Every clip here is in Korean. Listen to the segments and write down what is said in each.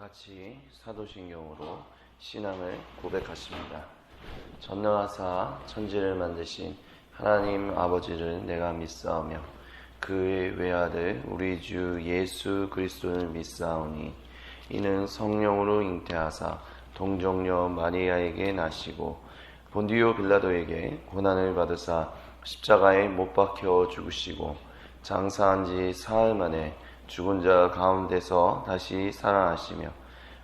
같이 사도신경으로 신앙을 고백하십니다. 전능하사 천지를 만드신 하나님 아버지를 내가 믿사오며 그의 외아들 우리 주 예수 그리스도를 믿사오니 이는 성령으로 잉태하사 동정녀 마리아에게 나시고 본디오 빌라도에게 고난을 받으사 십자가에 못 박혀 죽으시고 장사한 지 사흘 만에 죽은 자 가운데서 다시 살아나시며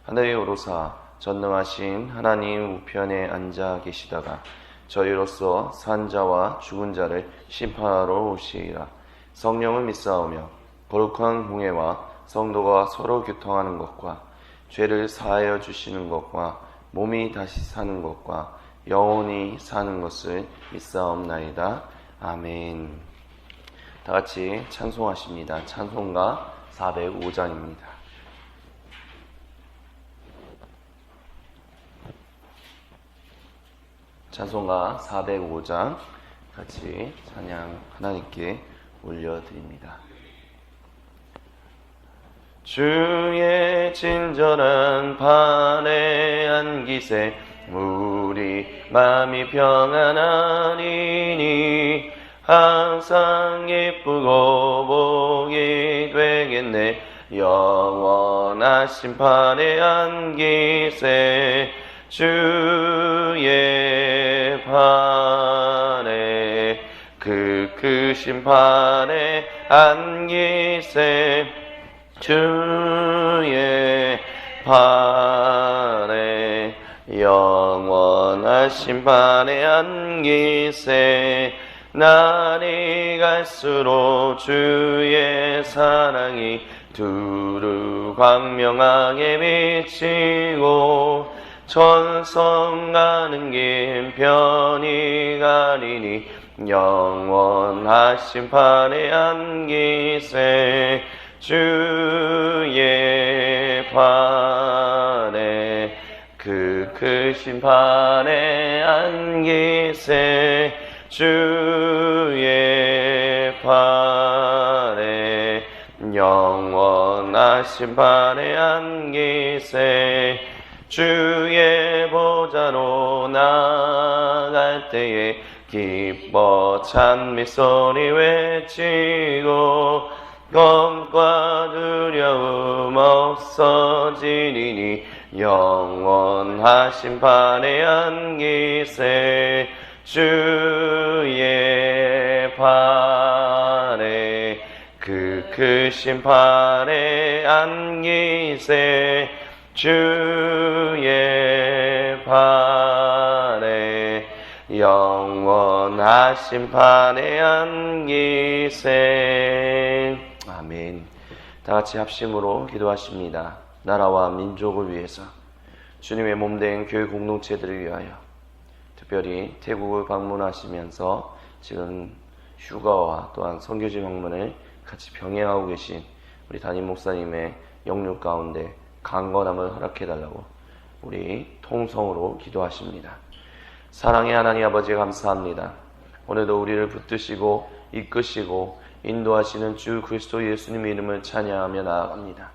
하늘에 오르사 전능하신 하나님 우편에 앉아 계시다가 저희로서 산 자와 죽은 자를 심판하러 오시리라. 성령을 믿사오며 거룩한 공예와 성도가 서로 교통하는 것과 죄를 사하여 주시는 것과 몸이 다시 사는 것과 영원히 사는 것을 믿사옵나이다. 아멘. 다 같이 찬송하십니다. 찬송가 405장입니다. 찬송가 405장 같이 찬양 하나님께 올려드립니다. 주의 친절한 발에 안기세 우리 마음이 평안하리니 항상 예쁘고 복이 되겠네. 영원하신 판에 안기세 주의 판에 그 크신 판에 안기세 주의 판에 영원하신 판에 안기세 날이 갈수록 주의 사랑이 두루 광명하게 비치고 천성 가는 길 편히 가리니 영원하신 판에 안기세 주의 판에 그 크신 판에 안기세 주의 판에 영원하신 판에 안기세 주의 보좌로 나갈 때에 기뻐 찬미 소리 외치고 검과 두려움 없어지리니 영원하신 판에 안기세 주의 판에 그 크신 판에 안기세 주의 판에 영원하신 판에 안기세. 아멘. 다같이 합심으로 기도하십니다. 나라와 민족을 위해서 주님의 몸된 교회 공동체들을 위하여 특별히 태국을 방문하시면서 지금 휴가와 또한 선교지 방문을 같이 병행하고 계신 우리 담임 목사님의 영육 가운데 강건함을 허락해달라고 우리 통성으로 기도하십니다. 사랑의 하나님 아버지 감사합니다. 오늘도 우리를 붙드시고 이끄시고 인도하시는 주 그리스도 예수님의 이름을 찬양하며 나아갑니다.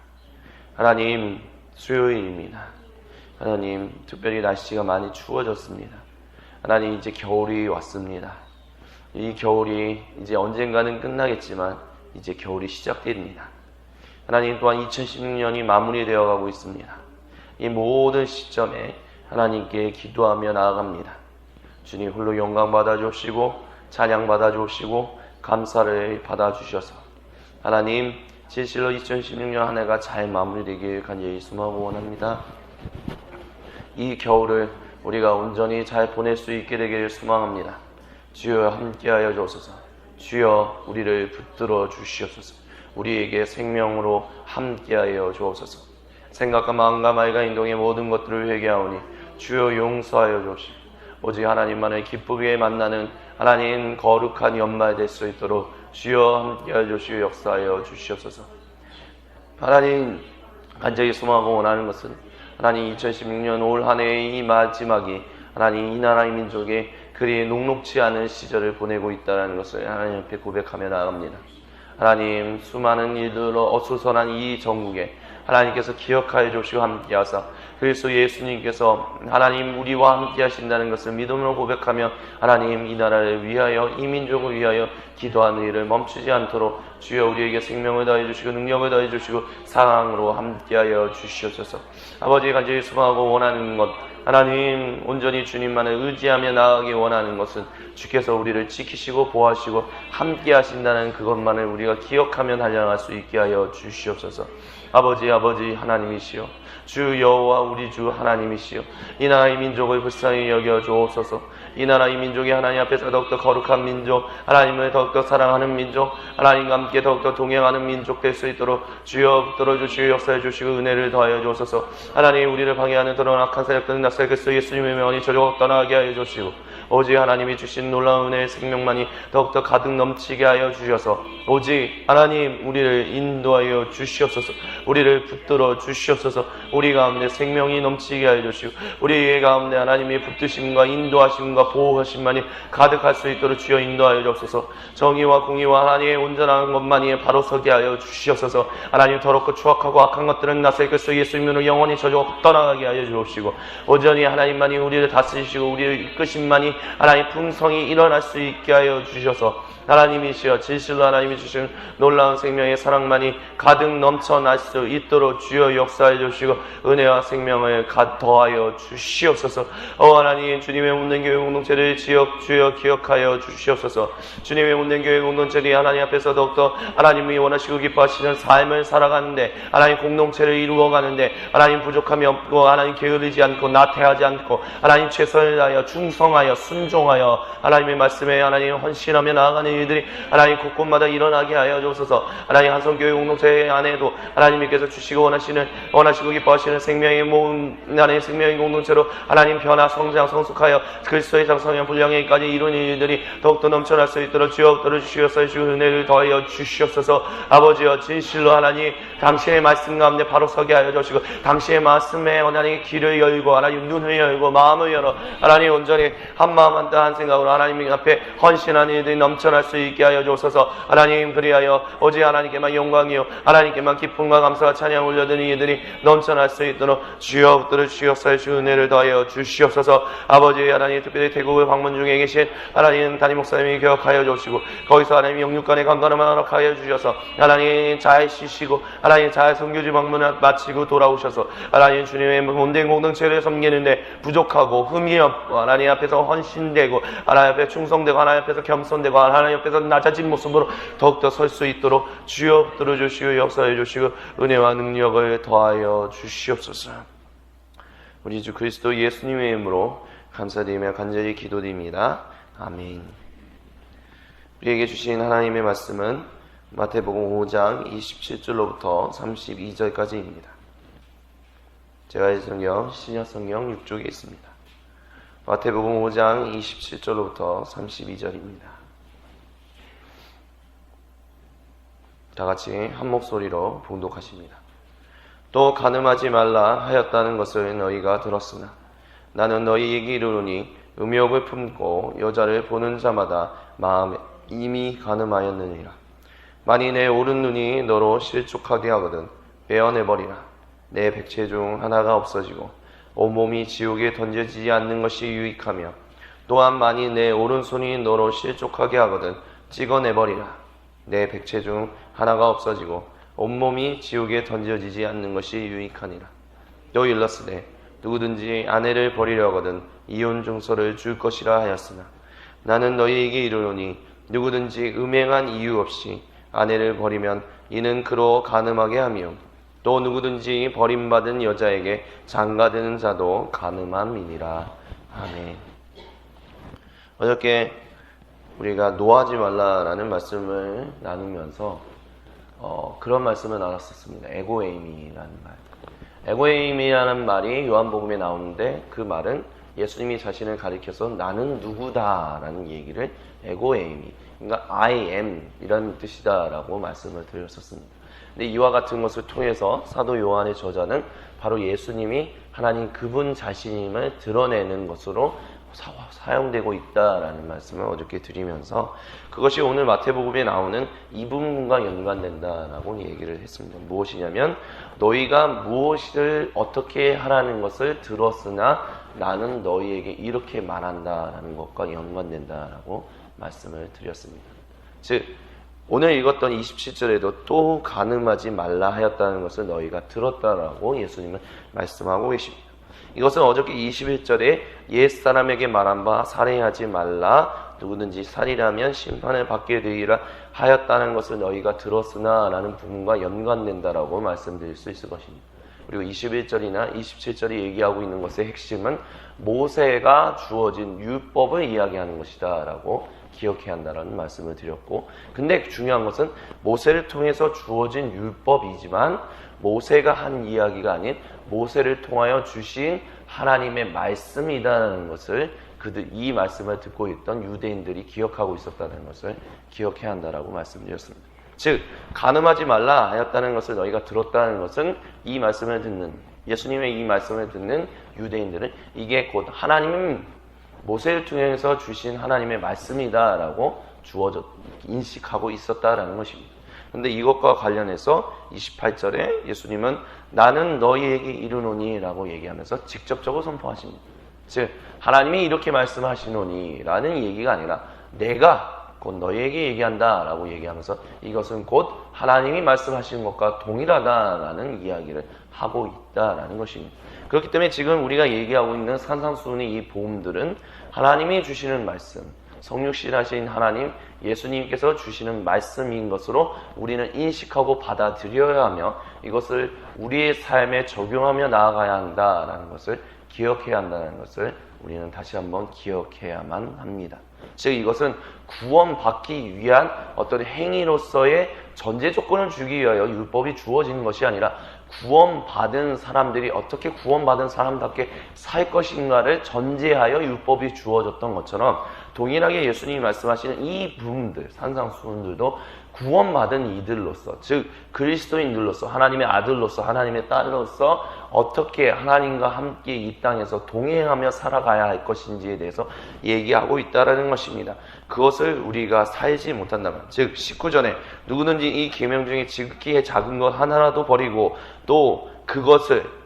하나님 수요일입니다. 하나님 특별히 날씨가 많이 추워졌습니다. 하나님 이제 겨울이 왔습니다. 이 겨울이 이제 언젠가는 끝나겠지만 이제 겨울이 시작됩니다. 하나님 또한 2016년이 마무리되어 가고 있습니다. 이 모든 시점에 하나님께 기도하며 나아갑니다. 주님 홀로 영광 받아주시고 찬양 받아주시고 감사를 받아주셔서 하나님 진실로 2016년 한 해가 잘 마무리되길 간절히 소망하고 원합니다. 이 겨울을 우리가 온전히 잘 보낼 수 있게 되기를 소망합니다. 주여 함께하여 주옵소서. 주여 우리를 붙들어 주시옵소서. 우리에게 생명으로 함께하여 주옵소서. 생각과 마음과 말과 인동의 모든 것들을 회개하오니 주여 용서하여 주옵시고 오직 하나님만을 기쁘게 만나는 하나님 거룩한 연말 될 수 있도록 주여 함께하여 주시고 역사하여 주시옵소서. 하나님 간절히 소망하고 원하는 것은 하나님 2016년 올 한 해의 이 마지막이 하나님 이 나라의 민족의 그리 녹록지 않은 시절을 보내고 있다는 것을 하나님 앞에 고백하며 나아갑니다. 하나님 수많은 일들로 어수선한 이 전국에 하나님께서 기억하여 주시고 함께 하사 그리스도 예수님께서 하나님 우리와 함께 하신다는 것을 믿음으로 고백하며 하나님 이 나라를 위하여 이 민족을 위하여 기도하는 일을 멈추지 않도록 주여 우리에게 생명을 다해 주시고 능력을 다해 주시고 사랑으로 함께하여 주시옵소서. 아버지 간절히 소망하고 원하는 것 하나님 온전히 주님만을 의지하며 나아가기 원하는 것은 주께서 우리를 지키시고 보호하시고 함께 하신다는 그것만을 우리가 기억하며 달려갈 수 있게 하여 주시옵소서. 아버지 하나님이시여 주 여호와 우리 주 하나님이시여 이 나라의 민족을 불쌍히 여겨 주옵소서. 이 나라의 민족이 하나님 앞에서 더욱더 거룩한 민족 하나님을 더욱더 사랑하는 민족 하나님과 함께 더욱더 동행하는 민족 될 수 있도록 주여 붙들어 주시고 역사해 주시고 은혜를 더하여 주옵소서. 하나님 우리를 방해하는 그런 악한 세력들은 나사의 그리스도 예수님의 명이 저리로 떠나게 하여 주시고 오직 하나님이 주신 놀라운 은혜의 생명만이 더욱더 가득 넘치게 하여 주셔서 오직 하나님 우리를 인도하여 주시옵소서. 우리를 붙들어 주시옵소서. 우리 가운데 생명이 넘치게 하여 주시고 우리 가운데 하나님의 붙드심과 인도하심과 보호하심만이 가득할 수 있도록 주여 인도하여 주옵소서. 정의와 공의와 하나님의 온전한 것만이 바로 서게 하여 주시옵소서. 하나님 더럽고 추악하고 악한 것들은 나사의 그리스도 예수님으로 영원히 저주고 떠나가게 하여 주옵시고 온전히 하나님만이 우리를 다스리시고 우리를 이끄심만이 하나님 풍성이 일어날 수 있게 하여 주셔서 하나님이시여 진실로 하나님이 주신 놀라운 생명의 사랑만이 가득 넘쳐날 수 있도록 주여 역사해 주시고 은혜와 생명을 더하여 주시옵소서. 하나님 주님의 몸된 교회 공동체를 주여 기억하여 주시옵소서. 주님의 몸된 교회 공동체들이 하나님 앞에서 더욱더 하나님이 원하시고 기뻐하시는 삶을 살아가는데 하나님 공동체를 이루어가는데 하나님 부족함이 없고 하나님 게으르지 않고 나태하지 않고 하나님 최선을 다하여 충성하여 순종하여 하나님의 말씀에 하나님 헌신하며 나아가는 일들이 하나님 곳곳마다 일어나게 하여 주옵소서. 하나님 한성교회 공동체 안에도 하나님께서 주시고 원하시고 기뻐하시는 생명의 모임 하나님 생명의 공동체로 하나님 변화 성장 성숙하여 그리스도의 장성형 분량에까지 이루는 일들이 더욱더 넘쳐날 수 있도록 주여 들어주시옵소서. 주시고 은혜를 더하여 주시옵소서. 아버지여 진실로 하나님 당신의 말씀 가운데 바로 서게 하여 주시고 당신의 말씀에 하나님 귀를 열고 하나님 눈을 열고 마음을 열어 하나님 온전히 한 마음 한 생각으로 하나님 앞에 헌신하는 일들이 넘쳐날 수 있게 하여 주옵소서. 하나님 그리하여 오직 하나님께만 영광이요 하나님께만 기쁨과 감사와 찬양 올려드리는 일들이 넘쳐날 수 있도록 주여 붙들어 주시옵소서. 주 은혜를 더하여 주시옵소서. 아버지 하나님 특별히 태국을 방문 중에 계신 하나님 담임 목사님이 기억하여 주시고 거기서 하나님 영육간의 건강을 허락하여 주셔서 하나님 잘 쉬시고 하나님 잘 선교지 방문을 마치고 돌아오셔서 하나님 주님의 몸된 공동체를 섬기는데 부족하고 흠이 없고 하나님 앞에서 헌신되고 하나님 앞에 충성되고 하나님 앞에서 겸손되고 하나님 앞에서 낮아진 모습으로 더욱더 설 수 있도록 주여 들어주시고 역사해 주시고 은혜와 능력을 더하여 주시옵소서. 우리 주 그리스도 예수님의 이름으로 감사드리며 간절히 기도드립니다. 아멘. 우리에게 주신 하나님의 말씀은 마태복음 5장 27절로부터 32절까지입니다. 제가 이 성경 신약성경 6쪽에 있습니다. 마태복음 5장 27절로부터 32절입니다. 다같이 한 목소리로 봉독하십니다. 또 간음하지 말라 하였다는 것을 너희가 들었으나 나는 너희에게 이르노니 음욕을 품고 여자를 보는 자마다 마음에 이미 간음하였느니라. 만일 내 오른 눈이 너로 실족하게 하거든 베어내버리라. 내 백체 중 하나가 없어지고 온몸이 지옥에 던져지지 않는 것이 유익하며 또한 만일 내 오른손이 너로 실족하게 하거든 찍어내버리라. 내 백체 중 하나가 없어지고 온몸이 지옥에 던져지지 않는 것이 유익하니라. 또 일렀으되 누구든지 아내를 버리려거든 이혼 증서를 줄 것이라 하였으나 나는 너희에게 이르노니 누구든지 음행한 이유 없이 아내를 버리면 이는 그로 간음하게 하며 또 누구든지 버림받은 여자에게 장가드는 자도 간음함이니라. 아멘. 어저께 우리가 노하지 말라라는 말씀을 나누면서 그런 말씀을 나눴었습니다. 에고에임이라는 말. 에고에임이라는 말이 요한복음에 나오는데 그 말은 예수님이 자신을 가리켜서 나는 누구다라는 얘기를 에고에임이, 그러니까 I am 이런 뜻이다라고 말씀을 드렸었습니다. 근데 이와 같은 것을 통해서 사도 요한의 저자는 바로 예수님이 하나님 그분 자신임을 드러내는 것으로 사용되고 있다라는 말씀을 어저께 드리면서 그것이 오늘 마태복음에 나오는 이 부분과 연관된다라고 얘기를 했습니다. 무엇이냐면 너희가 무엇을 어떻게 하라는 것을 들었으나 나는 너희에게 이렇게 말한다라는 것과 연관된다라고 말씀을 드렸습니다. 즉 오늘 읽었던 27절에도 또 간음하지 말라 하였다는 것을 너희가 들었다라고 예수님은 말씀하고 계십니다. 이것은 어저께 21절에 옛사람에게 말한 바 살해하지 말라 누구든지 살인하면 심판을 받게 되리라 하였다는 것을 너희가 들었으나 라는 부분과 연관된다라고 말씀드릴 수 있을 것입니다. 그리고 21절이나 27절이 얘기하고 있는 것의 핵심은 모세가 주어진 율법을 이야기하는 것이다 라고 기억해야 한다라는 말씀을 드렸고, 근데 중요한 것은 모세를 통해서 주어진 율법이지만 모세가 한 이야기가 아닌 모세를 통하여 주신 하나님의 말씀이라는 것을 이 말씀을 듣고 있던 유대인들이 기억하고 있었다는 것을 기억해야 한다라고 말씀드렸습니다. 즉 간음하지 말라 하였다는 것을 너희가 들었다는 것은 이 말씀을 듣는 예수님의 이 말씀을 듣는 유대인들은 이게 곧 하나님 모세를 통해서 주신 하나님의 말씀이다라고 인식하고 있었다라는 것입니다. 그런데 이것과 관련해서 28절에 예수님은 나는 너희에게 이르노니 라고 얘기하면서 직접적으로 선포하십니다. 즉 하나님이 이렇게 말씀하시노니 라는 얘기가 아니라 내가 곧 너희에게 얘기한다 라고 얘기하면서 이것은 곧 하나님이 말씀하시는 것과 동일하다라는 이야기를 하고 있다라는 것입니다. 그렇기 때문에 지금 우리가 얘기하고 있는 산상수훈의 이 복음들은 하나님이 주시는 말씀, 성육신하신 하나님, 예수님께서 주시는 말씀인 것으로 우리는 인식하고 받아들여야 하며 이것을 우리의 삶에 적용하며 나아가야 한다라는 것을 기억해야 한다는 것을 우리는 다시 한번 기억해야만 합니다. 즉 이것은 구원받기 위한 어떤 행위로서의 전제 조건을 주기 위하여 율법이 주어지는 것이 아니라 구원받은 사람들이 어떻게 구원받은 사람답게 살 것인가를 전제하여 율법이 주어졌던 것처럼 동일하게 예수님이 말씀하시는 이 부분들, 산상수훈들도 구원받은 이들로서, 즉 그리스도인들로서, 하나님의 아들로서, 하나님의 딸로서 어떻게 하나님과 함께 이 땅에서 동행하며 살아가야 할 것인지에 대해서 얘기하고 있다는 것입니다. 그것을 우리가 살지 못한다면, 즉 19절에 누구든지 이 계명 중에 지극히 작은 것 하나라도 버리고 또 그것을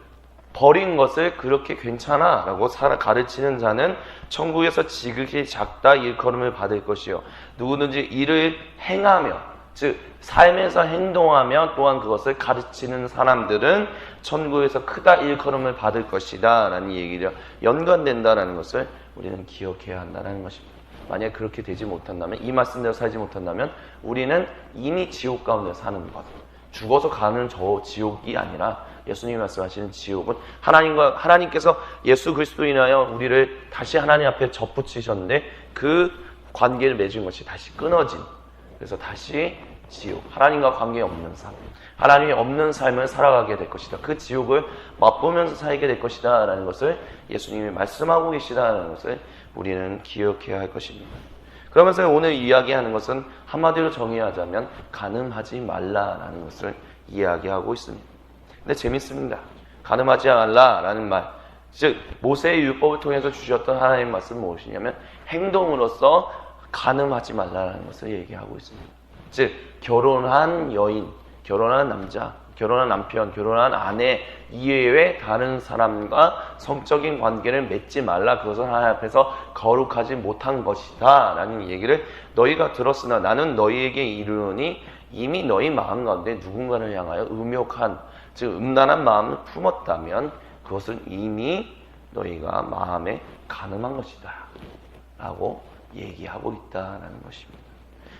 버린 것을 그렇게 괜찮아 라고 가르치는 자는 천국에서 지극히 작다 일컬음을 받을 것이요 누구든지 이를 행하며, 즉 삶에서 행동하며 또한 그것을 가르치는 사람들은 천국에서 크다 일컬음을 받을 것이다 라는 얘기가 연관된다는 것을 우리는 기억해야 한다는 것입니다. 만약 그렇게 되지 못한다면, 이 말씀대로 살지 못한다면 우리는 이미 지옥 가운데 사는 것, 죽어서 가는 저 지옥이 아니라 예수님이 말씀하시는 지옥은 하나님께서 예수 그리스도로 인하여 우리를 다시 하나님 앞에 접붙이셨는데 그 관계를 맺은 것이 다시 끊어진, 그래서 다시 지옥, 하나님과 관계없는 삶, 하나님이 없는 삶을 살아가게 될 것이다. 그 지옥을 맛보면서 살게 될 것이다 라는 것을 예수님이 말씀하고 계시다는 것을 우리는 기억해야 할 것입니다. 그러면서 오늘 이야기하는 것은 한마디로 정의하자면 간음하지 말라라는 것을 이야기하고 있습니다. 근데 재밌습니다. 간음하지 말라라는 말, 즉 모세의 율법을 통해서 주셨던 하나님의 말씀은 무엇이냐면 행동으로서 간음하지 말라는 것을 얘기하고 있습니다. 즉 결혼한 여인, 결혼한 남자, 결혼한 남편, 결혼한 아내 이외의 다른 사람과 성적인 관계를 맺지 말라. 그것은 하나님 앞에서 거룩하지 못한 것이다 라는 얘기를 너희가 들었으나 나는 너희에게 이르노니 이미 너희 마음 가운데 누군가를 향하여 음욕한, 즉 음란한 마음을 품었다면 그것은 이미 너희가 마음에 간음한 것이다 라고 얘기하고 있다라는 것입니다.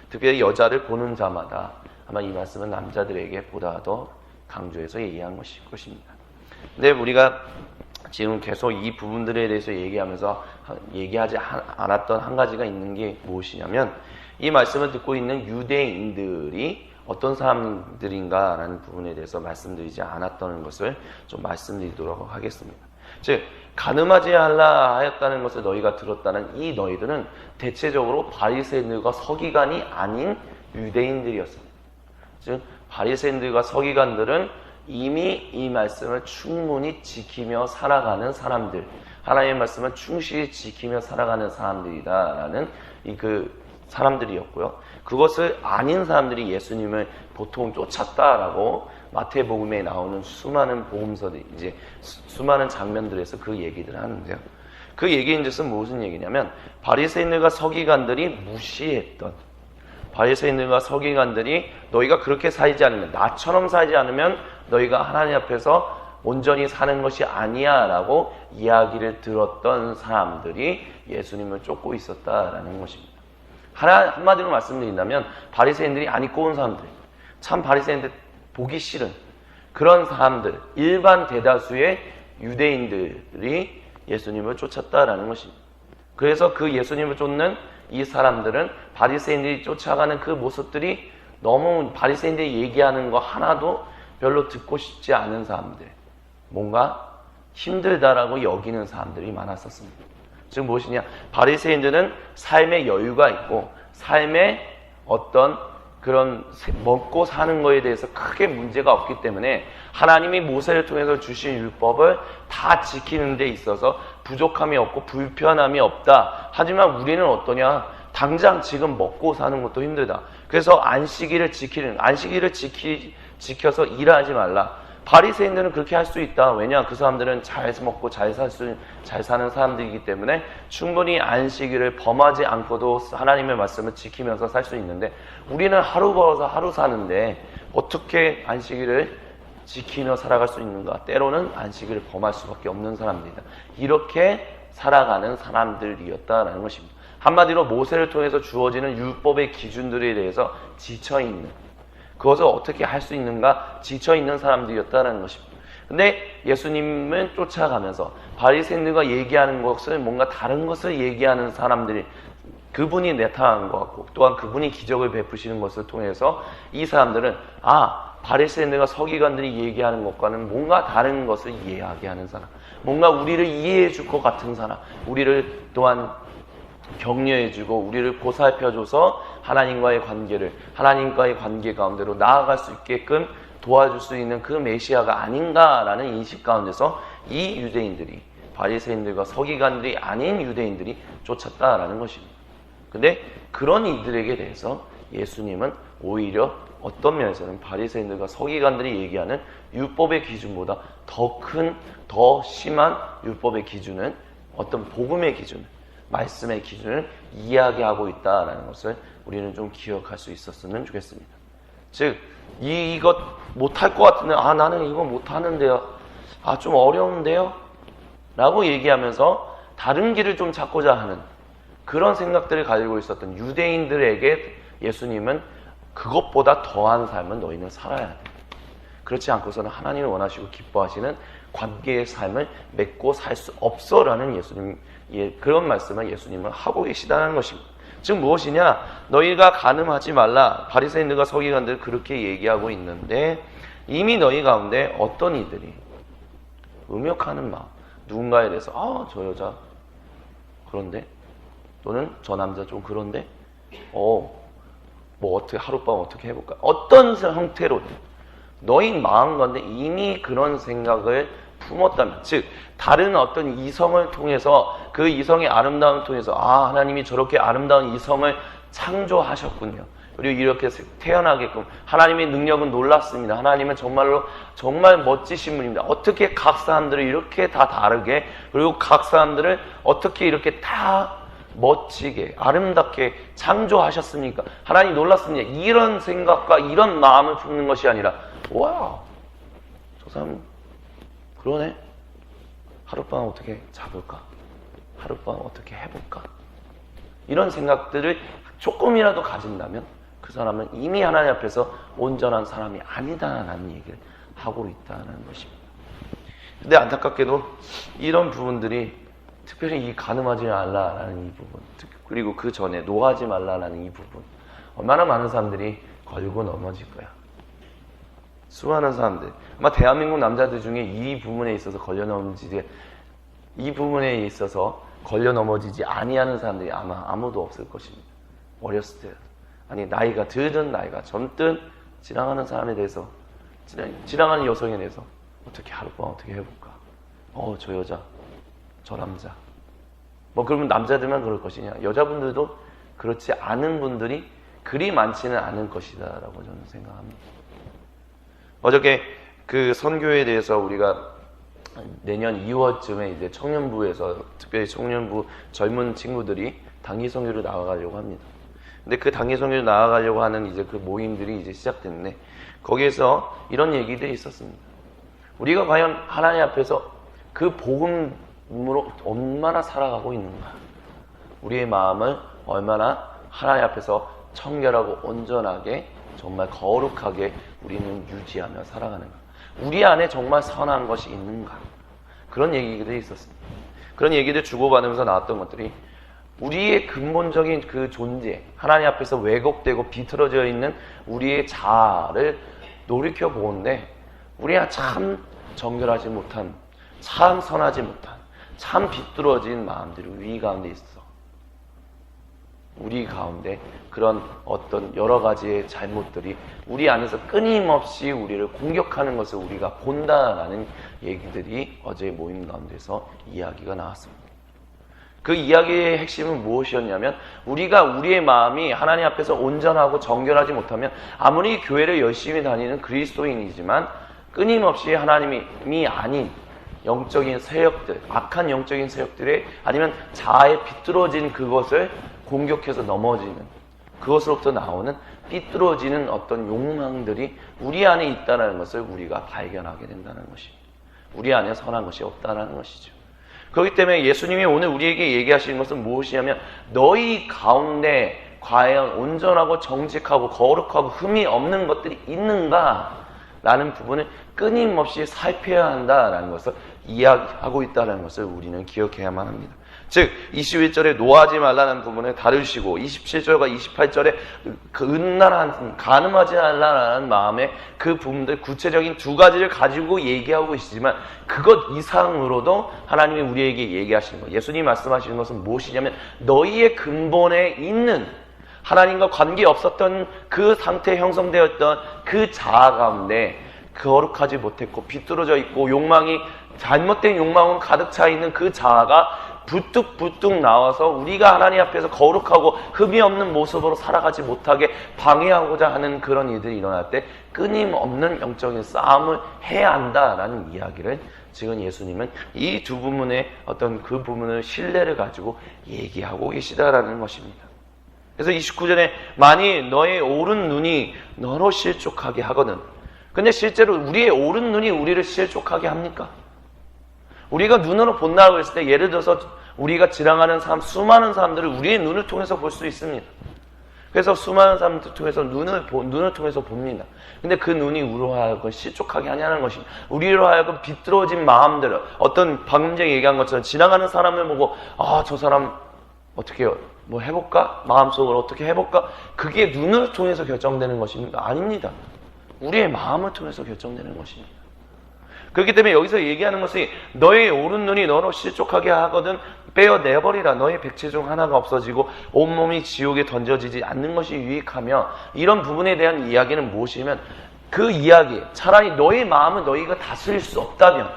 특별히 여자를 보는 자마다 아마 이 말씀은 남자들에게 보다 더 강조해서 얘기한 것입니다. 근데 우리가 지금 계속 이 부분들에 대해서 얘기하지 않았던 한 가지가 있는 게 무엇이냐면 이 말씀을 듣고 있는 유대인들이 어떤 사람들인가라는 부분에 대해서 말씀드리지 않았던 것을 좀 말씀드리도록 하겠습니다. 즉 간음하지 말라 하였다는 것을 너희가 들었다는 이 너희들은 대체적으로 바리새인들과 서기관이 아닌 유대인들이었습니다. 즉 바리새인들과 서기관들은 이미 이 말씀을 충분히 지키며 살아가는 사람들, 하나님의 말씀을 충실히 지키며 살아가는 사람들이다라는 사람들이었고요. 그것을 아닌 사람들이 예수님을 보통 쫓았다라고 마태복음에 나오는 수많은 복음서들, 이제 수많은 장면들에서 그 얘기들을 하는데요. 그 얘기인 뜻은 무슨 얘기냐면 바리새인들과 서기관들이 무시했던, 바리새인들과 서기관들이 너희가 그렇게 살지 않으면, 나처럼 살지 않으면 너희가 하나님 앞에서 온전히 사는 것이 아니야 라고 이야기를 들었던 사람들이 예수님을 쫓고 있었다라는 것입니다. 한마디로 말씀드린다면 바리새인들이 안 입고 온 사람들, 참 바리새인들 보기 싫은 그런 사람들, 일반 대다수의 유대인들이 예수님을 쫓았다라는 것입니다. 그래서 그 예수님을 쫓는 이 사람들은 바리새인들이 쫓아가는 그 모습들이 너무 바리새인들이 얘기하는 거 하나도 별로 듣고 싶지 않은 사람들, 뭔가 힘들다라고 여기는 사람들이 많았었습니다. 즉 무엇이냐, 바리새인들은 삶의 여유가 있고 삶의 어떤 그런 먹고 사는 거에 대해서 크게 문제가 없기 때문에 하나님이 모세를 통해서 주신 율법을 다 지키는 데 있어서 부족함이 없고 불편함이 없다. 하지만 우리는 어떠냐, 당장 지금 먹고 사는 것도 힘들다. 그래서 안식일을 지켜서 일하지 말라. 바리새인들은 그렇게 할 수 있다. 왜냐? 그 사람들은 잘 먹고 잘 사는 사람들이기 때문에 충분히 안식일을 범하지 않고도 하나님의 말씀을 지키면서 살 수 있는데, 우리는 하루 벌어서 하루 사는데 어떻게 안식일을 지키며 살아갈 수 있는가? 때로는 안식일을 범할 수밖에 없는 사람들이다. 이렇게 살아가는 사람들이었다라는 것입니다. 한마디로 모세를 통해서 주어지는 율법의 기준들에 대해서 지쳐있는, 그것을 어떻게 할 수 있는가 지쳐있는 사람들이었다는 것입니다. 근데 예수님은 쫓아가면서 바리새인들과 얘기하는 것을 뭔가 다른 것을 얘기하는 사람들이, 그분이 나타나는 것 같고 또한 그분이 기적을 베푸시는 것을 통해서 이 사람들은 바리새인들과 서기관들이 얘기하는 것과는 뭔가 다른 것을 이야기하는 사람, 뭔가 우리를 이해해 줄 것 같은 사람, 우리를 또한 격려해주고 우리를 보살펴줘서 하나님과의 관계 가운데로 나아갈 수 있게끔 도와줄 수 있는 그 메시아가 아닌가라는 인식 가운데서 이 유대인들이, 바리새인들과 서기관들이 아닌 유대인들이 쫓았다라는 것입니다. 근데 그런 이들에게 대해서 예수님은 오히려 어떤 면에서는 바리새인들과 서기관들이 얘기하는 율법의 기준보다 더 큰, 더 심한 율법의 기준은 어떤 복음의 기준, 말씀의 기준을 이야기하고 있다는 것을 우리는 좀 기억할 수 있었으면 좋겠습니다. 즉, 이것 못할 것 같은데, 나는 이거 못하는데요. 좀 어려운데요? 라고 얘기하면서 다른 길을 좀 찾고자 하는 그런 생각들을 가지고 있었던 유대인들에게 예수님은 그것보다 더한 삶은 너희는 살아야 돼. 그렇지 않고서는 하나님을 원하시고 기뻐하시는 관계의 삶을 맺고 살 수 없어라는 그런 말씀을 예수님은 하고 계시다는 것입니다. 즉 무엇이냐? 너희가 간음하지 말라. 바리새인들과 서기관들 그렇게 얘기하고 있는데 이미 너희 가운데 어떤 이들이 음욕하는 마음, 누군가에 대해서 저 여자 그런데, 또는 저 남자 좀 그런데, 어떻게 하룻밤 어떻게 해볼까? 어떤 형태로든 너희 마음 가운데 이미 그런 생각을 품었다면, 즉 다른 어떤 이성을 통해서, 그 이성의 아름다움을 통해서 하나님이 저렇게 아름다운 이성을 창조하셨군요. 그리고 이렇게 태어나게끔 하나님의 능력은 놀랍습니다. 하나님은 정말 멋지신 분입니다. 어떻게 각 사람들을 이렇게 다 다르게, 그리고 각 사람들을 어떻게 이렇게 다 멋지게 아름답게 창조하셨습니까? 하나님 놀랐습니다. 이런 생각과 이런 마음을 품는 것이 아니라, 와, 저 사람 그러네. 하룻밤 어떻게 자볼까? 하룻밤 어떻게 해볼까? 이런 생각들을 조금이라도 가진다면 그 사람은 이미 하나님 앞에서 온전한 사람이 아니다라는 얘기를 하고 있다는 것입니다. 근데 안타깝게도 이런 부분들이, 특별히 이 간음하지 말라라는 이 부분, 그리고 그 전에 노하지 말라라는 이 부분, 얼마나 많은 사람들이 걸고 넘어질 거야. 수많은 사람들, 아마 대한민국 남자들 중에 이 부분에 있어서 걸려 넘어지지 아니하는 사람들이 아마 아무도 없을 것입니다. 어렸을 때, 나이가 들든 나이가 젊든 지나가는 사람에 대해서 지나가는 여성에 대해서 어떻게 하룻밤 어떻게 해볼까? 저 여자, 저 남자. 뭐 그러면 남자들만 그럴 것이냐? 여자분들도 그렇지 않은 분들이 그리 많지는 않을 것이다라고 저는 생각합니다. 어저께 그 선교에 대해서 우리가 내년 2월쯤에 이제 청년부에서 특별히 청년부 젊은 친구들이 단기 선교를 나아가려고 합니다. 근데 그 단기 선교를 나아가려고 하는 이제 그 모임들이 이제 시작됐는데 거기에서 이런 얘기들이 있었습니다. 우리가 과연 하나님 앞에서 그 복음으로 얼마나 살아가고 있는가? 우리의 마음을 얼마나 하나님 앞에서 청결하고 온전하게 정말 거룩하게 우리는 유지하며 살아가는가? 우리 안에 정말 선한 것이 있는가? 그런 얘기들이 있었습니다. 그런 얘기들 주고받으면서 나왔던 것들이 우리의 근본적인 그 존재, 하나님 앞에서 왜곡되고 비틀어져 있는 우리의 자아를 돌이켜보는데 우리가 참 정결하지 못한, 참 선하지 못한, 참 비뚤어진 마음들이 우리 가운데 있어. 우리 가운데 그런 어떤 여러 가지의 잘못들이 우리 안에서 끊임없이 우리를 공격하는 것을 우리가 본다라는 얘기들이 어제 모임 가운데서 이야기가 나왔습니다. 그 이야기의 핵심은 무엇이었냐면 우리가 우리의 마음이 하나님 앞에서 온전하고 정결하지 못하면 아무리 교회를 열심히 다니는 그리스도인이지만 끊임없이 하나님이 아닌 영적인 세력들, 악한 영적인 세력들의 아니면 자아에 비뚤어진 그것을 공격해서 넘어지는 그것으로부터 나오는 삐뚤어지는 어떤 욕망들이 우리 안에 있다는 것을 우리가 발견하게 된다는 것입니다. 우리 안에 선한 것이 없다는 것이죠. 그렇기 때문에 예수님이 오늘 우리에게 얘기하시는 것은 무엇이냐면 너희 가운데 과연 온전하고 정직하고 거룩하고 흠이 없는 것들이 있는가? 라는 부분을 끊임없이 살펴야 한다라는 것을 이야기하고 있다는 것을 우리는 기억해야만 합니다. 즉 21절에 노하지 말라는 부분을 다루시고 27절과 28절에 그 음란한 간음하지 말라는 마음의 그 부분들 구체적인 두 가지를 가지고 얘기하고 계시지만 그것 이상으로도 하나님이 우리에게 얘기하시는 것, 예수님이 말씀하시는 것은 무엇이냐면 너희의 근본에 있는 하나님과 관계 없었던 그 상태에 형성되었던 그 자아 가운데 거룩하지 못했고 비뚤어져 있고 욕망이 잘못된 욕망은 가득 차 있는 그 자아가 부뚝부뚝 나와서 우리가 하나님 앞에서 거룩하고 흠이 없는 모습으로 살아가지 못하게 방해하고자 하는 그런 일들이 일어날 때 끊임없는 영적인 싸움을 해야 한다라는 이야기를 지금 예수님은 이 두 부분의 어떤 그 부분을 신뢰를 가지고 얘기하고 계시다라는 것입니다. 그래서 29절에 만일 너의 오른 눈이 너로 실족하게 하거든. 근데 실제로 우리의 오른 눈이 우리를 실족하게 합니까? 우리가 눈으로 본다고 했을 때 예를 들어서 우리가 지나가는 사람, 수많은 사람들을 우리의 눈을 통해서 볼 수 있습니다. 그래서 수많은 사람들 통해서 눈을 통해서 봅니다. 근데 그 눈이 우리로 하여금 실족하게 하냐는 것입니다. 우리로 하여금 비뚤어진 마음들을 어떤 방금 전에 얘기한 것처럼 지나가는 사람을 보고 저 사람 어떻게 뭐 해볼까? 마음속으로 어떻게 해볼까? 그게 눈을 통해서 결정되는 것입니다. 아닙니다. 우리의 마음을 통해서 결정되는 것입니다. 그렇기 때문에 여기서 얘기하는 것이 너의 오른 눈이 너로 실족하게 하거든 빼어내버리라. 너의 백체 중 하나가 없어지고 온몸이 지옥에 던져지지 않는 것이 유익하며 이런 부분에 대한 이야기는 무엇이냐면 그 이야기 차라리 너의 마음을 너희가 다스릴 수 없다면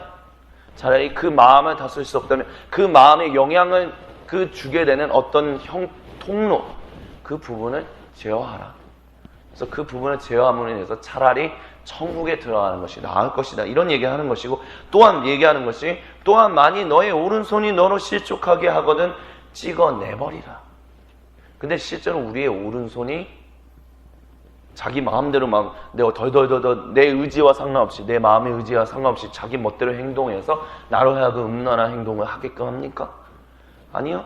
차라리 그 마음을 다스릴 수 없다면 그 마음의 영향을 그 주게 되는 어떤 통로 그 부분을 제어하라. 그래서 그 부분을 제어함으로 인해서 차라리 천국에 들어가는 것이 나을 것이다. 이런 얘기하는 것이고 또한 얘기하는 것이 또한 만일 너의 오른손이 너로 실족하게 하거든 찍어내버리라. 근데 실제로 우리의 오른손이 자기 마음대로 막 내가 덜덜덜 내 의지와 상관없이 내 마음의 의지와 상관없이 자기 멋대로 행동해서 나로 하여금 음란한 행동을 하게끔 합니까? 아니요.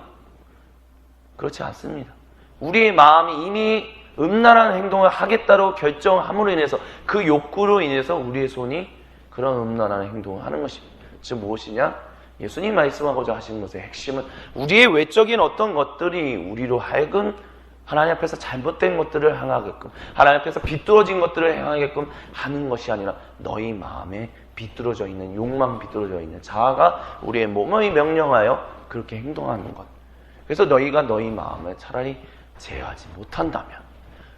그렇지 않습니다. 우리의 마음이 이미 음란한 행동을 하겠다고 결정함으로 인해서 그 욕구로 인해서 우리의 손이 그런 음란한 행동을 하는 것입니다. 즉 무엇이냐? 예수님이 말씀하고자 하시는 것의 핵심은 우리의 외적인 어떤 것들이 우리로 하여금 하나님 앞에서 잘못된 것들을 행하게끔 하나님 앞에서 비뚤어진 것들을 행하게끔 하는 것이 아니라 너희 마음에 비뚤어져 있는 욕망 비뚤어져 있는 자아가 우리의 몸을 명령하여 그렇게 행동하는 것. 그래서 너희가 너희 마음을 차라리 제어하지 못한다면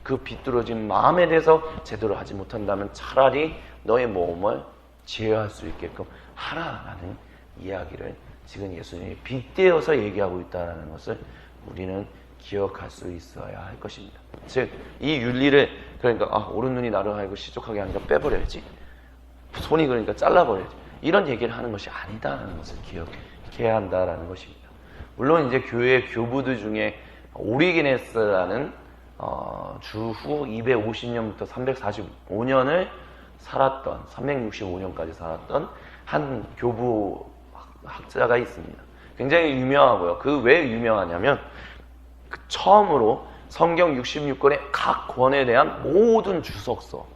그 비뚤어진 마음에 대해서 제대로 하지 못한다면 차라리 너의 몸을 제어할 수 있게끔 하라라는 이야기를 지금 예수님이 빗대어서 얘기하고 있다는 것을 우리는 기억할 수 있어야 할 것입니다. 즉, 이 윤리를 그러니까 오른 눈이 나를 하고 시족하게 하니까 빼버려야지, 손이 그러니까 잘라버려야지, 이런 얘기를 하는 것이 아니다라는 것을 기억해야 한다라는 것입니다. 물론 이제 교회 교부들 중에 오리게네스라는 주후 250년부터 345년을 살았던 365년까지 살았던 한 교부 학자가 있습니다. 굉장히 유명하고요. 그 왜 유명하냐면 처음으로 성경 66권의 각 권에 대한 모든 주석서,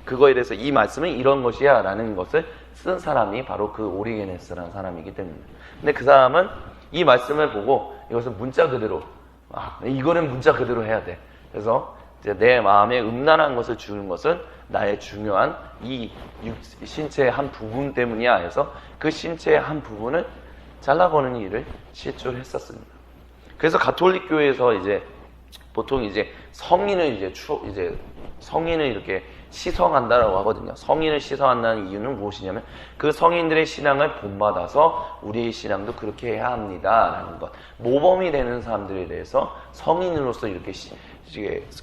그거에 대해서 이 말씀은 이런 것이야 라는 것을 쓴 사람이 바로 그 오리게네스라는 사람이기 때문입니다. 근데 그 사람은 이 말씀을 보고 이것은 문자 그대로, 이거는 문자 그대로 해야 돼. 그래서 이제 내 마음에 음란한 것을 주는 것은 나의 중요한 이 신체의 한 부분 때문이야 해서 그 신체의 한 부분을 잘라버리는 일을 실제로 했었습니다. 그래서 가톨릭 교회에서 이제 보통 이제 성인을 성인을 이렇게 시성한다라고 하거든요. 성인을 시성한다는 이유는 무엇이냐면 그 성인들의 신앙을 본받아서 우리의 신앙도 그렇게 해야 합니다라는 것. 모범이 되는 사람들에 대해서 성인으로서 이렇게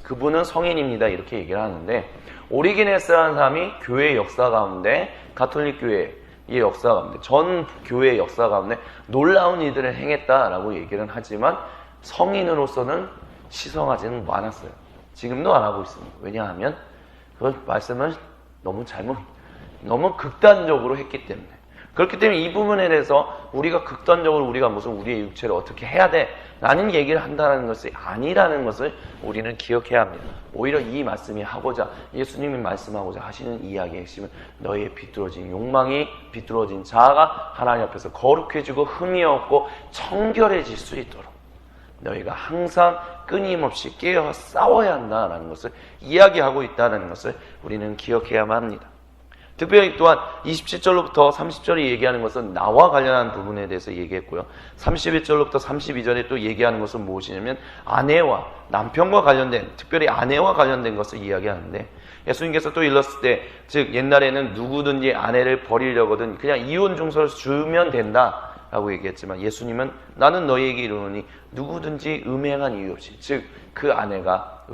그분은 성인입니다 이렇게 얘기를 하는데, 오리게네스라는 사람이 교회 역사 가운데, 가톨릭 교회의 역사 가운데, 전 교회의 역사 가운데 놀라운 일들을 행했다라고 얘기를 하지만 성인으로서는 시성하지는 않았어요. 지금도 안 하고 있습니다. 왜냐하면 그 말씀을 너무 극단적으로 했기 때문에. 그렇기 때문에 이 부분에 대해서 우리가 극단적으로 우리가 무슨 우리의 육체를 어떻게 해야 돼 라는 얘기를 한다는 것이 아니라는 것을 우리는 기억해야 합니다. 오히려 이 말씀이 하고자, 예수님이 말씀하고자 하시는 이야기의 핵심은 너희의 비뚤어진 욕망이, 비뚤어진 자아가 하나님 앞에서 거룩해지고 흠이 없고 청결해질 수 있도록 너희가 항상 끊임없이 깨어 싸워야 한다라는 것을 이야기하고 있다는 것을 우리는 기억해야만 합니다. 특별히 또한 27절로부터 30절이 얘기하는 것은 나와 관련한 부분에 대해서 얘기했고요. 31절로부터 32절에 또 얘기하는 것은 무엇이냐면 아내와 남편과 관련된, 특별히 아내와 관련된 것을 이야기하는데, 예수님께서 또 일렀을 때, 즉 옛날에는 누구든지 아내를 버리려거든 그냥 이혼 증서를 주면 된다 라고 얘기했지만, 예수님은 나는 너희에게 이르노니 누구든지 음행한 이유 없이, 즉 그 아내가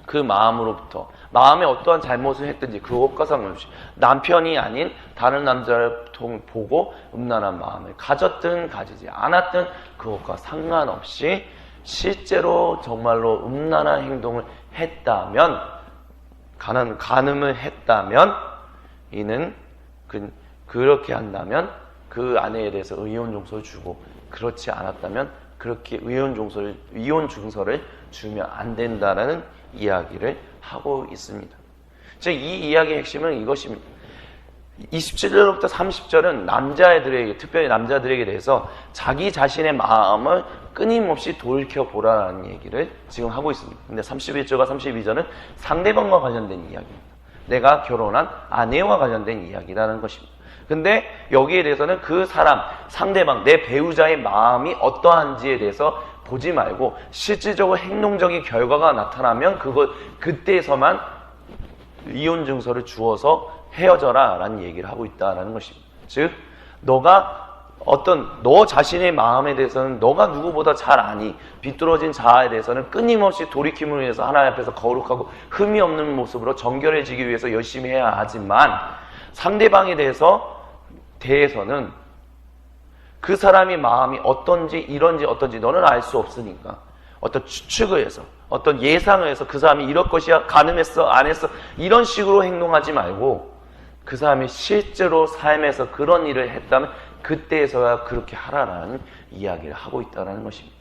그 마음으로부터 마음에 어떠한 잘못을 했든지 그것과 상관없이 남편이 아닌 다른 남자를 보고 음란한 마음을 가졌든 가지지 않았든 그것과 상관없이 실제로 정말로 음란한 행동을 했다면, 간음을 했다면, 이는 그렇게 한다면 그 아내에 대해서 이혼 증서를 주고, 그렇지 않았다면 그렇게 이혼 증서를 주면 안 된다라는 이야기를 하고 있습니다. 즉 이 이야기의 핵심은 이것입니다. 27절부터 30절은 남자애들에게, 특별히 남자들에게 대해서 자기 자신의 마음을 끊임없이 돌이켜보라는 얘기를 지금 하고 있습니다. 근데 31절과 32절은 상대방과 관련된 이야기입니다. 내가 결혼한 아내와 관련된 이야기라는 것입니다. 근데 여기에 대해서는 그 사람, 상대방, 내 배우자의 마음이 어떠한지에 대해서 보지 말고 실질적으로 행동적인 결과가 나타나면 그때에서만 이혼 증서를 주어서 헤어져라 라는 얘기를 하고 있다는 것입니다. 즉 너 자신의 마음에 대해서는 너가 누구보다 잘 아니, 비뚤어진 자아에 대해서는 끊임없이 돌이킴을 위해서 하나님 앞에서 거룩하고 흠이 없는 모습으로 정결해지기 위해서 열심히 해야 하지만, 상대방에 대해서는 그 사람의 마음이 어떤지 이런지 어떤지 너는 알 수 없으니까 어떤 추측을 해서, 어떤 예상을 해서 그 사람이 이럴 것이야, 가늠했어, 안 했어, 이런 식으로 행동하지 말고 그 사람이 실제로 삶에서 그런 일을 했다면 그때에서야 그렇게 하라라는 이야기를 하고 있다는 것입니다.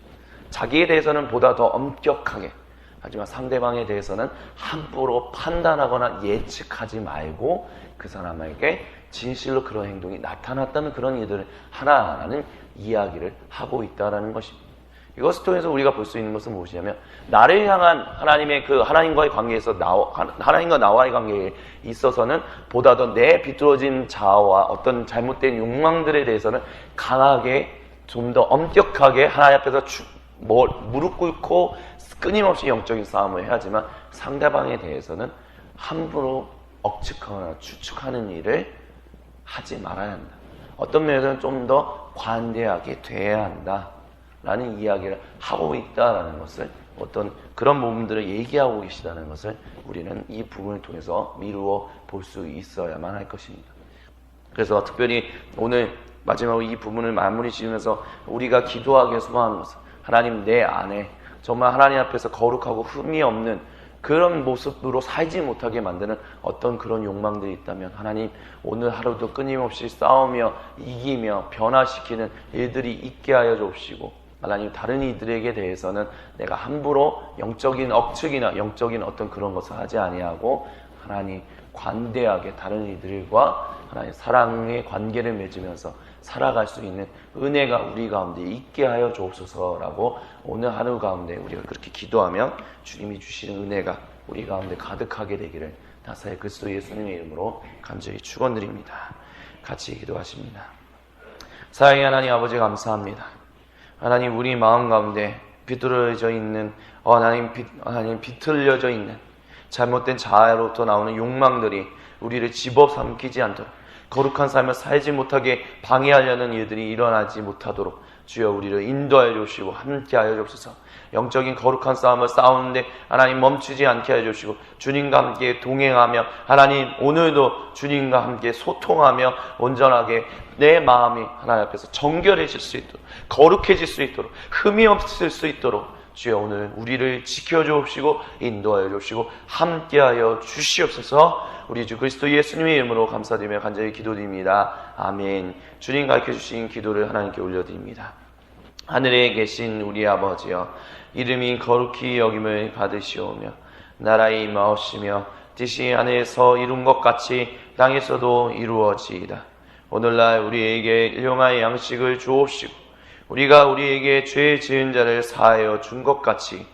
자기에 대해서는 보다 더 엄격하게, 하지만 상대방에 대해서는 함부로 판단하거나 예측하지 말고 그 사람에게 진실로 그런 행동이 나타났다는 그런 일들을 하라라는 이야기를 하고 있다는 것입니다. 이것을 통해서 우리가 볼 수 있는 것은 무엇이냐면, 나를 향한 하나님의 하나님과의 관계에서 하나님과 나와의 관계에 있어서는 보다 더 내 비뚤어진 자아와 어떤 잘못된 욕망들에 대해서는 강하게, 좀 더 엄격하게 하나님 앞에서 무릎 꿇고 끊임없이 영적인 싸움을 해야지만 상대방에 대해서는 함부로 억측하거나 추측하는 일을 하지 말아야 한다. 어떤 면에서는 좀 더 관대하게 돼야 한다라는 이야기를 하고 있다라는 것을, 어떤 그런 부분들을 얘기하고 계시다는 것을 우리는 이 부분을 통해서 미루어 볼 수 있어야만 할 것입니다. 그래서 특별히 오늘 마지막으로 이 부분을 마무리 지으면서 우리가 기도하기에 소망하는 것은, 하나님, 내 안에 정말 하나님 앞에서 거룩하고 흠이 없는 그런 모습으로 살지 못하게 만드는 어떤 그런 욕망들이 있다면, 하나님, 오늘 하루도 끊임없이 싸우며 이기며 변화시키는 일들이 있게 하여 주옵시고, 하나님, 다른 이들에게 대해서는 내가 함부로 영적인 억측이나 영적인 어떤 그런 것을 하지 아니하고, 하나님, 관대하게 다른 이들과 하나님 사랑의 관계를 맺으면서 살아갈 수 있는 은혜가 우리 가운데 있게 하여 주옵소서라고 오늘 하루 가운데 우리가 그렇게 기도하며 주님이 주시는 은혜가 우리 가운데 가득하게 되기를 나사의 그리스도 예수님의 이름으로 간절히 축원드립니다. 같이 기도하십니다. 사랑의 하나님 아버지, 감사합니다. 하나님, 우리 마음 가운데 비뚤어져 있는 하나님 비틀려져 있는 잘못된 자아로부터 나오는 욕망들이 우리를 집어삼키지 않도록, 거룩한 삶을 살지 못하게 방해하려는 일들이 일어나지 못하도록 주여 우리를 인도하여 주시고 함께 하여 주옵소서. 영적인 거룩한 싸움을 싸우는데 하나님 멈추지 않게 하여 주시고, 주님과 함께 동행하며 하나님 오늘도 주님과 함께 소통하며 온전하게 내 마음이 하나님 앞에서 정결해질 수 있도록, 거룩해질 수 있도록, 흠이 없을 수 있도록 주여 오늘 우리를 지켜주옵시고 인도하여 주옵시고 함께하여 주시옵소서. 우리 주 그리스도 예수님의 이름으로 감사드리며 간절히 기도드립니다. 아멘. 주님 가르쳐주신 기도를 하나님께 올려드립니다. 하늘에 계신 우리 아버지여, 이름이 거룩히 여김을 받으시오며 나라의 임하옵시며 뜻이 하늘에서 이룬 것 같이 땅에서도 이루어지이다. 오늘날 우리에게 일용할 양식을 주옵시고, 우리가 우리에게 죄 지은 자를 사하여 준 것 같이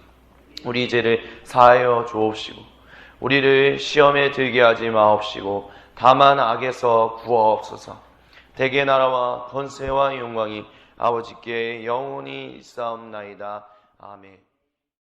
우리 죄를 사하여 주옵시고, 우리를 시험에 들게 하지 마옵시고 다만 악에서 구하옵소서. 대개 나라와 권세와 영광이 아버지께 영원히 있사옵나이다. 아멘.